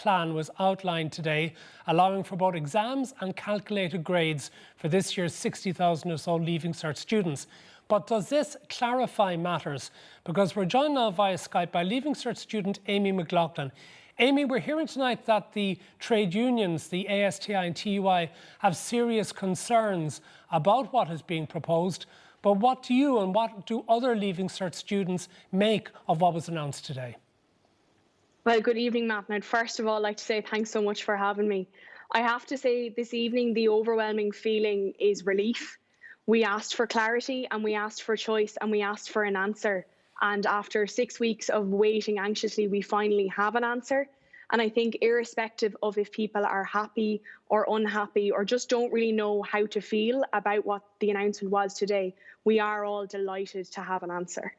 plan was outlined today, allowing for both exams and calculated grades for this year's 60,000 or so Leaving Cert students. But does this clarify matters? Because we're joined now via Skype by Leaving Cert student Amy McLoughlin. Amy, we're hearing tonight that the trade unions, the ASTI and TUI, have serious concerns about what is being proposed. But what do you and what do other Leaving Cert students make of what was announced today? Well, good evening, Matt. And I'd first of all like to say thanks so much for having me. I have to say this evening, the overwhelming feeling is relief. We asked for clarity and we asked for choice and we asked for an answer. And after 6 weeks of waiting anxiously, we finally have an answer. And I think irrespective of if people are happy or unhappy or just don't really know how to feel about what the announcement was today, we are all delighted to have an answer.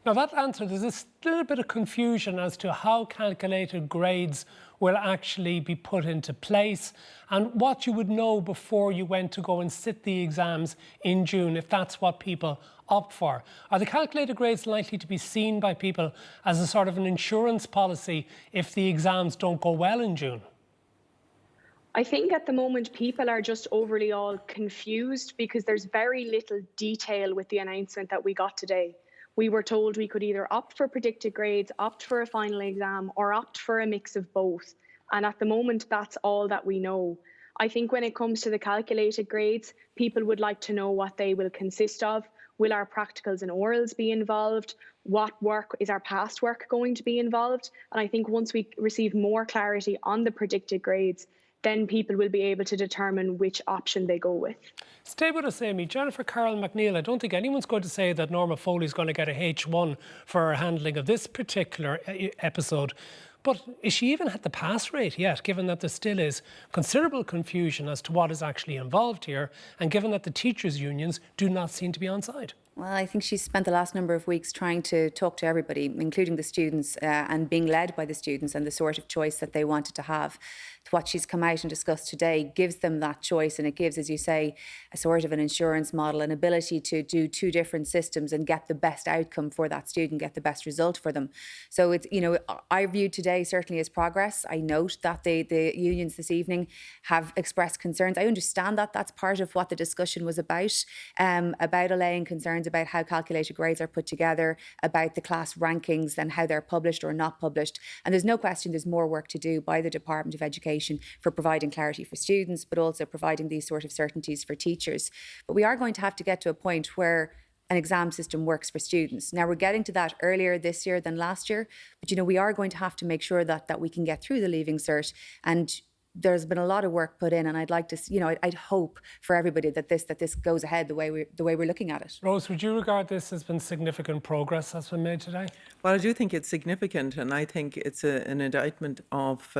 Now that answer, there's a little bit of confusion as to how calculated grades will actually be put into place and what you would know before you went to go and sit the exams in June, if that's what people opt for. Are the calculated grades likely to be seen by people as a sort of an insurance policy if the exams don't go well in June? I think at the moment people are just overly all confused because there's very little detail with the announcement that we got today. We were told we could either opt for predicted grades, opt for a final exam, or opt for a mix of both. And at the moment, that's all that we know. I think when it comes to the calculated grades, people would like to know what they will consist of. Will our practicals and orals be involved? What work is our past work going to be involved? And I think once we receive more clarity on the predicted grades, then people will be able to determine which option they go with. Stay with us, Amy. Jennifer, Carroll, MacNeill, I don't think anyone's going to say that Norma Foley's going to get a H1 for her handling of this particular episode. But is she even at the pass rate yet, given that there still is considerable confusion as to what is actually involved here, and given that the teachers' unions do not seem to be on side? Well, I think she's spent the last number of weeks trying to talk to everybody, including the students, and being led by the students and the sort of choice that they wanted to have. What she's come out and discussed today gives them that choice, and it gives, as you say, a sort of an insurance model, an ability to do two different systems and get the best outcome for that student, get the best result for them. So it's, you know, I view today certainly as progress. I note that the unions this evening have expressed concerns. I understand that that's part of what the discussion was about allaying concerns about how calculated grades are put together, about the class rankings and how they're published or not published. And there's no question there's more work to do by the Department of Education for providing clarity for students, but also providing these sort of certainties for teachers. But we are going to have to get to a point where an exam system works for students. Now, we're getting to that earlier this year than last year, but, you know, we are going to have to make sure that we can get through the Leaving Cert. And there's been a lot of work put in, and I'd like to, you know, I'd hope for everybody that this goes ahead the way we're looking at it. Rose, would you regard this as been significant progress that's been made today? Well, I do think it's significant, and I think it's an indictment of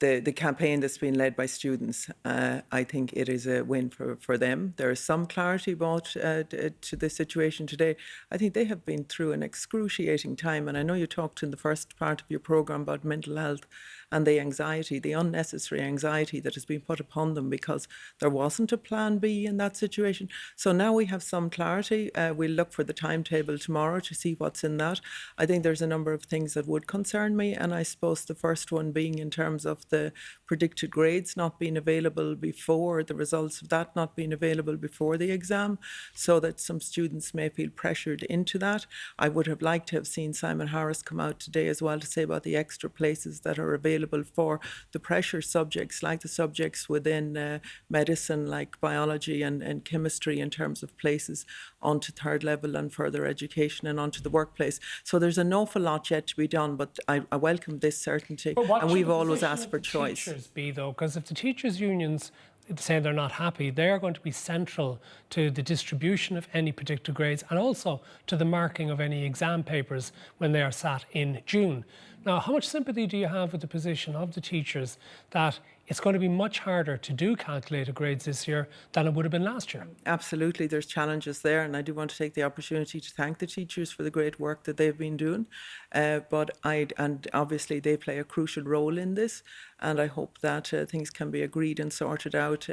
the campaign that's been led by students. I think it is a win for them. There is some clarity brought to the situation today. I think they have been through an excruciating time, and I know you talked in the first part of your programme about mental health and the anxiety, the unnecessary anxiety that has been put upon them because there wasn't a plan B in that situation. So now we have some clarity. We'll look for the timetable tomorrow to see what's in that. I think there's a number of things that would concern me, and I suppose the first one being in terms of the predicted grades not being available before, the results of that not being available before the exam, so that some students may feel pressured into that. I would have liked to have seen Simon Harris come out today as well to say about the extra places that are available for the pressure subjects, like the subjects within medicine, like biology and chemistry, in terms of places onto third level and further education and onto the workplace. So there's an awful lot yet to be done, but I welcome this certainty, and we've always asked for choice. Teachers be though, because if the teachers' unions say they're not happy, they are going to be central to the distribution of any predicted grades and also to the marking of any exam papers when they are sat in June. Now, how much sympathy do you have with the position of the teachers that it's going to be much harder to do calculated grades this year than it would have been last year? Absolutely, there's challenges there, and I do want to take the opportunity to thank the teachers for the great work that they've been doing. And obviously they play a crucial role in this, and I hope that things can be agreed and sorted out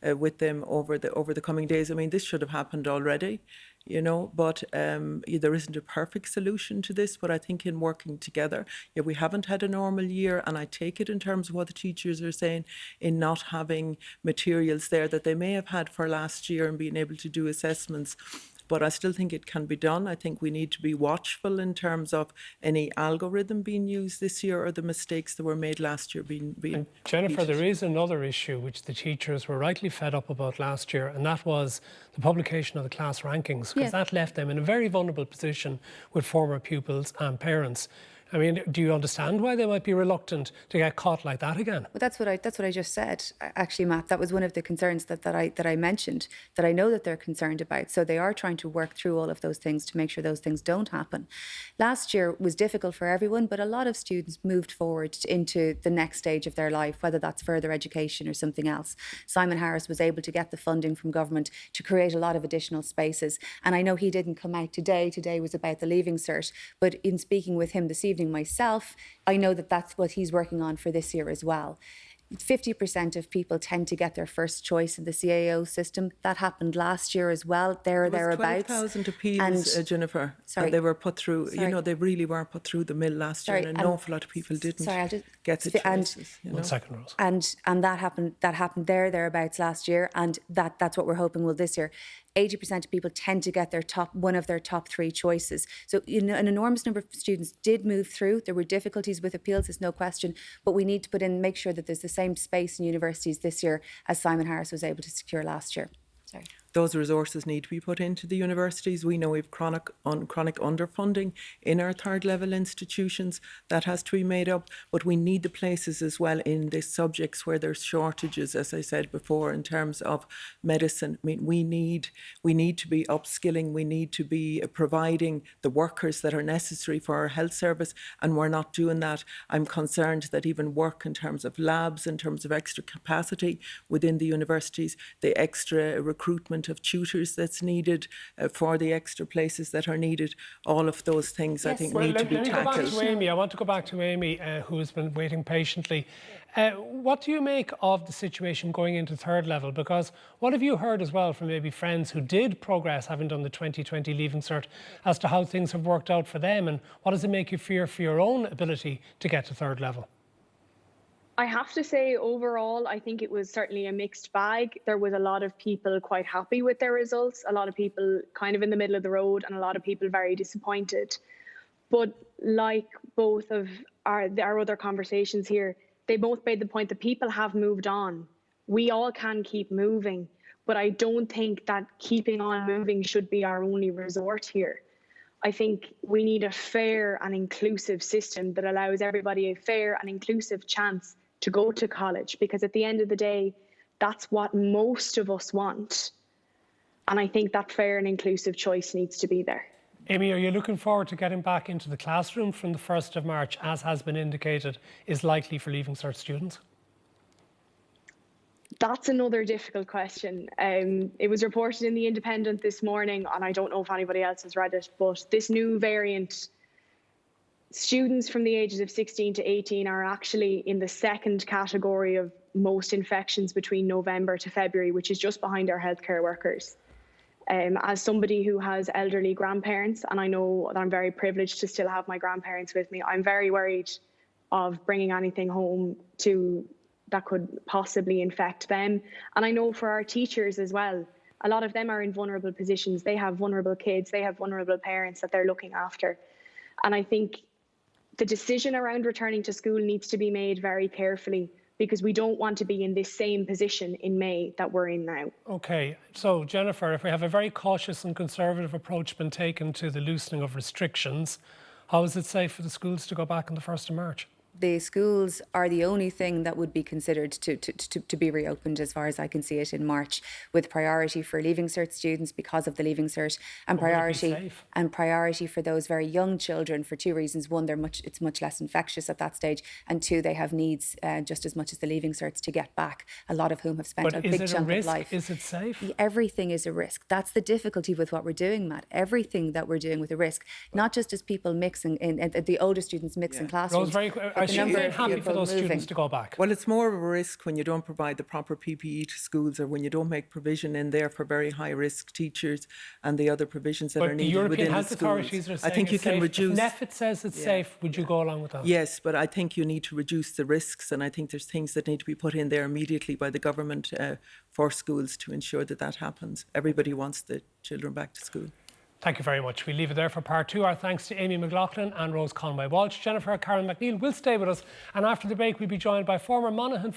with them over the coming days. I mean, this should have happened already. you know, but there isn't a perfect solution to this. But I think in working together, we haven't had a normal year, and I take it in terms of what the teachers are saying in not having materials there that they may have had for last year and being able to do assessments. But I still think it can be done. I think we need to be watchful in terms of any algorithm being used this year or the mistakes that were made last year being and Jennifer, repeated. there is another issue which the teachers were rightly fed up about last year, and that was the publication of the class rankings, because that left them in a very vulnerable position with former pupils and parents. I mean, do you understand why they might be reluctant to get caught like that again? Well, that's what I just said. Actually, Matt, that was one of the concerns that I mentioned, that I know that they're concerned about. So they are trying to work through all of those things to make sure those things don't happen. Last year was difficult for everyone, but a lot of students moved forward into the next stage of their life, whether that's further education or something else. Simon Harris was able to get the funding from government to create a lot of additional spaces. And I know he didn't come out today. Today was about the Leaving Cert. But in speaking with him this evening myself, I know that that's what he's working on for this year as well. 50% of people tend to get their first choice in the CAO system. That happened last year as well, thereabouts. 12,000 appeals, Jennifer. Sorry. They were put through, Sorry. you know, they really were put through the mill last year, and an awful lot of people didn't get the choices. You know? 1 second, Rose. And that happened thereabouts last year, and that's what we're hoping will this year. 80% of people tend to get one of their top three choices. So an enormous number of students did move through. There were difficulties with appeals, there's no question, but we need to make sure that there's the same space in universities this year as Simon Harris was able to secure last year. Sorry. Those resources need to be put into the universities. We know we have chronic underfunding in our third level institutions. That has to be made up. But we need the places as well in the subjects where there's shortages, as I said before, in terms of medicine. I mean, we need to be upskilling. We need to be providing the workers that are necessary for our health service, and we're not doing that. I'm concerned that even work in terms of labs, in terms of extra capacity within the universities, the extra recruitment of tutors that's needed for the extra places that are needed, all of those things I think need to be tackled. Let me go back to Amy. I want to go back to Amy, who has been waiting patiently. What do you make of the situation going into third level? Because what have you heard as well from maybe friends who did progress, having done the 2020 Leaving Cert, as to how things have worked out for them, and what does it make you fear for your own ability to get to third level? I have to say, overall, I think it was certainly a mixed bag. There was a lot of people quite happy with their results, a lot of people kind of in the middle of the road, and a lot of people very disappointed. But like both of our other conversations here, they both made the point that people have moved on. We all can keep moving, but I don't think that keeping on moving should be our only resort here. I think we need a fair and inclusive system that allows everybody a fair and inclusive chance to go to college, because at the end of the day, that's what most of us want. And I think that fair and inclusive choice needs to be there. Amy, are you looking forward to getting back into the classroom from the 1st of March, as has been indicated, is likely for Leaving Cert students? That's another difficult question. It was reported in the Independent this morning, and I don't know if anybody else has read it, but this new variant, students from the ages of 16 to 18 are actually in the second category of most infections between November to February, which is just behind our healthcare workers. As somebody who has elderly grandparents, and I know that I'm very privileged to still have my grandparents with me, I'm very worried of bringing anything home that could possibly infect them. And I know for our teachers as well, a lot of them are in vulnerable positions. They have vulnerable kids, they have vulnerable parents that they're looking after. And I think the decision around returning to school needs to be made very carefully, because we don't want to be in this same position in May that we're in now. OK, so Jennifer, if we have a very cautious and conservative approach been taken to the loosening of restrictions, how is it safe for the schools to go back on the 1st of March? The schools are the only thing that would be considered to be reopened, as far as I can see it, in March, with priority for Leaving Cert students because of the Leaving Cert, and priority for those very young children for two reasons. One, it's much less infectious at that stage, and two, they have needs just as much as the Leaving Certs to get back, a lot of whom have spent a big chunk of life. Is it safe? Everything is a risk. That's the difficulty with what we're doing, Matt. Everything that we're doing with a risk, not just as people mixing, the older students mix in classrooms. Rose, I should number be of happy for people those moving. students to go back. Well, it's more of a risk when you don't provide the proper PPE to schools, or when you don't make provision in there for very high risk teachers and the other provisions that are But the needed European within the health schools. authorities are saying I think you it's can safe. reduce. If NEFIT says it's safe, would you go along with that? Yes, but I think you need to reduce the risks, and I think there's things that need to be put in there immediately by the government for schools to ensure that that happens. Everybody wants the children back to school. Thank you very much. We'll leave it there for part two. Our thanks to Amy McLoughlin and Rose Conway Walshe. Jennifer Carroll MacNeill will stay with us, and after the break we'll be joined by former Monaghan